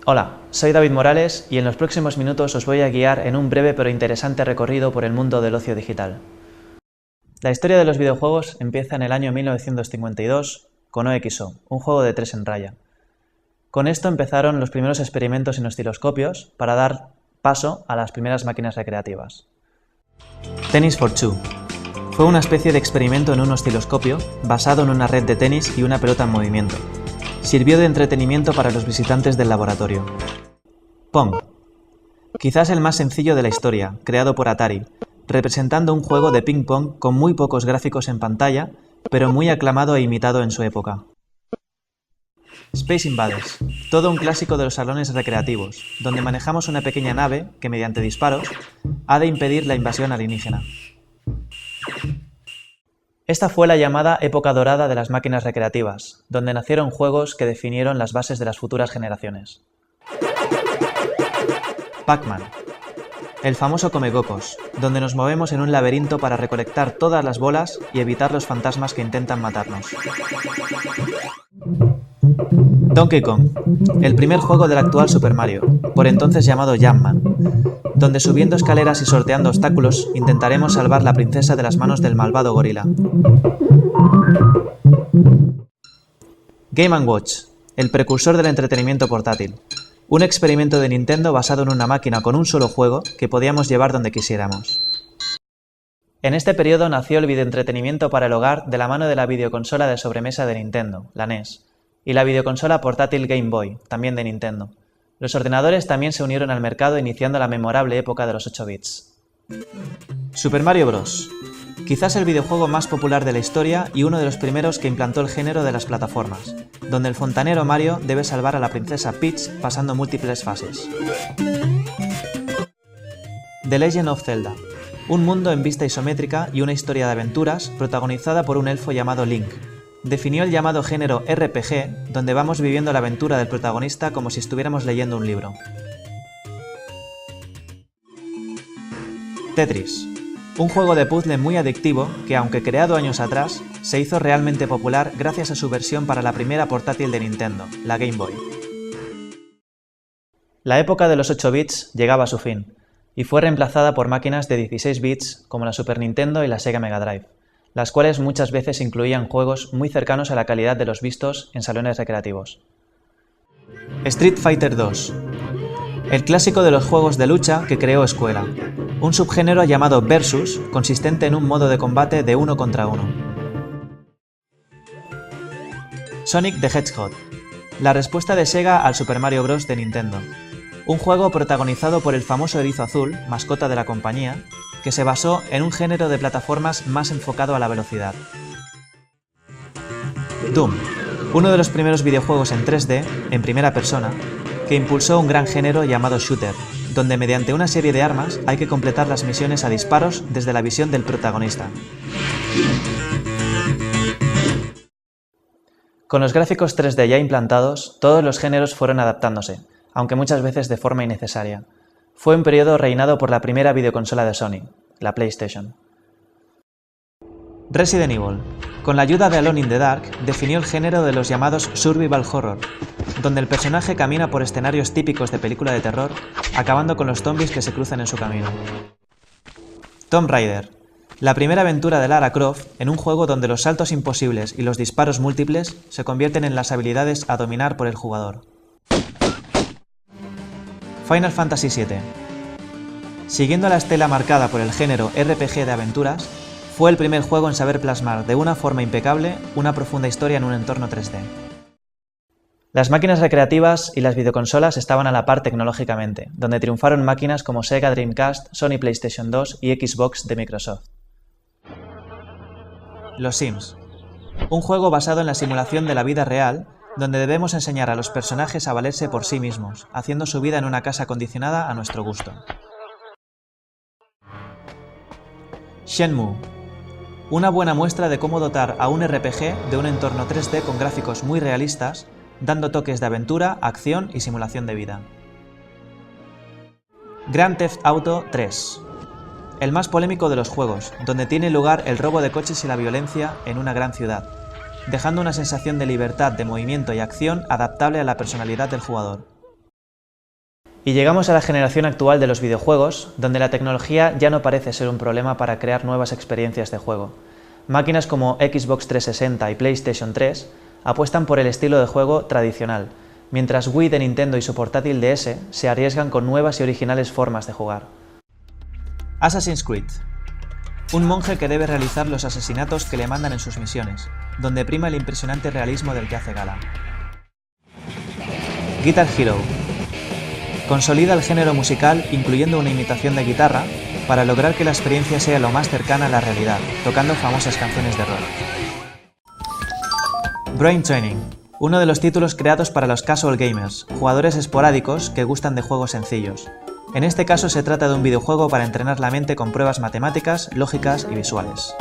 Hola, soy David Morales y en los próximos minutos os voy a guiar en un breve pero interesante recorrido por el mundo del ocio digital. La historia de los videojuegos empieza en el año 1952 con OXO, un juego de 3 en raya. Con esto empezaron los primeros experimentos en osciloscopios para dar paso a las primeras máquinas recreativas. Tennis for Two fue una especie de experimento en un osciloscopio basado en una red de tenis y una pelota en movimiento. Sirvió de entretenimiento para los visitantes del laboratorio. Pong. Quizás el más sencillo de la historia, creado por Atari, representando un juego de ping-pong con muy pocos gráficos en pantalla, pero muy aclamado e imitado en su época. Space Invaders, todo un clásico de los salones recreativos, donde manejamos una pequeña nave que, mediante disparos, ha de impedir la invasión alienígena. Esta fue la llamada época dorada de las máquinas recreativas, donde nacieron juegos que definieron las bases de las futuras generaciones. Pac-Man, el famoso Comegocos, donde nos movemos en un laberinto para recolectar todas las bolas y evitar los fantasmas que intentan matarnos. Donkey Kong, el primer juego del actual Super Mario, por entonces llamado Jumpman, donde subiendo escaleras y sorteando obstáculos intentaremos salvar la princesa de las manos del malvado gorila. Game & Watch, el precursor del entretenimiento portátil, un experimento de Nintendo basado en una máquina con un solo juego que podíamos llevar donde quisiéramos. En este periodo nació el videoentretenimiento para el hogar de la mano de la videoconsola de sobremesa de Nintendo, la NES, y la videoconsola portátil Game Boy, también de Nintendo. Los ordenadores también se unieron al mercado iniciando la memorable época de los 8 bits. Super Mario Bros. Quizás el videojuego más popular de la historia y uno de los primeros que implantó el género de las plataformas, donde el fontanero Mario debe salvar a la princesa Peach pasando múltiples fases. The Legend of Zelda, un mundo en vista isométrica y una historia de aventuras protagonizada por un elfo llamado Link. Definió el llamado género RPG, donde vamos viviendo la aventura del protagonista como si estuviéramos leyendo un libro. Tetris, un juego de puzzle muy adictivo que, aunque creado años atrás, se hizo realmente popular gracias a su versión para la primera portátil de Nintendo, la Game Boy. La época de los 8 bits llegaba a su fin, y fue reemplazada por máquinas de 16 bits como la Super Nintendo y la Sega Mega Drive, las cuales muchas veces incluían juegos muy cercanos a la calidad de los vistos en salones recreativos. Street Fighter 2, el clásico de los juegos de lucha que creó Escuela, un subgénero llamado Versus, consistente en un modo de combate de 1 contra 1. Sonic the Hedgehog, la respuesta de Sega al Super Mario Bros. De Nintendo, un juego protagonizado por el famoso erizo azul, mascota de la compañía, que se basó en un género de plataformas más enfocado a la velocidad. Doom, uno de los primeros videojuegos en 3D, en primera persona, que impulsó un gran género llamado shooter, donde mediante una serie de armas hay que completar las misiones a disparos desde la visión del protagonista. Con los gráficos 3D ya implantados, todos los géneros fueron adaptándose, aunque muchas veces de forma innecesaria. Fue un periodo reinado por la primera videoconsola de Sony, la PlayStation. Resident Evil, con la ayuda de Alone in the Dark, definió el género de los llamados survival horror, donde el personaje camina por escenarios típicos de película de terror, acabando con los zombies que se cruzan en su camino. Tomb Raider, la primera aventura de Lara Croft en un juego donde los saltos imposibles y los disparos múltiples se convierten en las habilidades a dominar por el jugador. Final Fantasy VII. Siguiendo la estela marcada por el género RPG de aventuras, fue el primer juego en saber plasmar de una forma impecable una profunda historia en un entorno 3D. Las máquinas recreativas y las videoconsolas estaban a la par tecnológicamente, donde triunfaron máquinas como Sega Dreamcast, Sony PlayStation 2 y Xbox de Microsoft. Los Sims, un juego basado en la simulación de la vida real, donde debemos enseñar a los personajes a valerse por sí mismos, haciendo su vida en una casa acondicionada a nuestro gusto. Shenmue, una buena muestra de cómo dotar a un RPG de un entorno 3D con gráficos muy realistas, dando toques de aventura, acción y simulación de vida. Grand Theft Auto 3, el más polémico de los juegos, donde tiene lugar el robo de coches y la violencia en una gran ciudad, dejando una sensación de libertad de movimiento y acción adaptable a la personalidad del jugador. Y llegamos a la generación actual de los videojuegos, donde la tecnología ya no parece ser un problema para crear nuevas experiencias de juego. Máquinas como Xbox 360 y PlayStation 3 apuestan por el estilo de juego tradicional, mientras Wii de Nintendo y su portátil DS se arriesgan con nuevas y originales formas de jugar. Assassin's Creed. Un monje que debe realizar los asesinatos que le mandan en sus misiones, donde prima el impresionante realismo del que hace gala. Guitar Hero. Consolida el género musical incluyendo una imitación de guitarra para lograr que la experiencia sea lo más cercana a la realidad, tocando famosas canciones de rock. Brain Training. Uno de los títulos creados para los casual gamers, jugadores esporádicos que gustan de juegos sencillos. En este caso se trata de un videojuego para entrenar la mente con pruebas matemáticas, lógicas y visuales.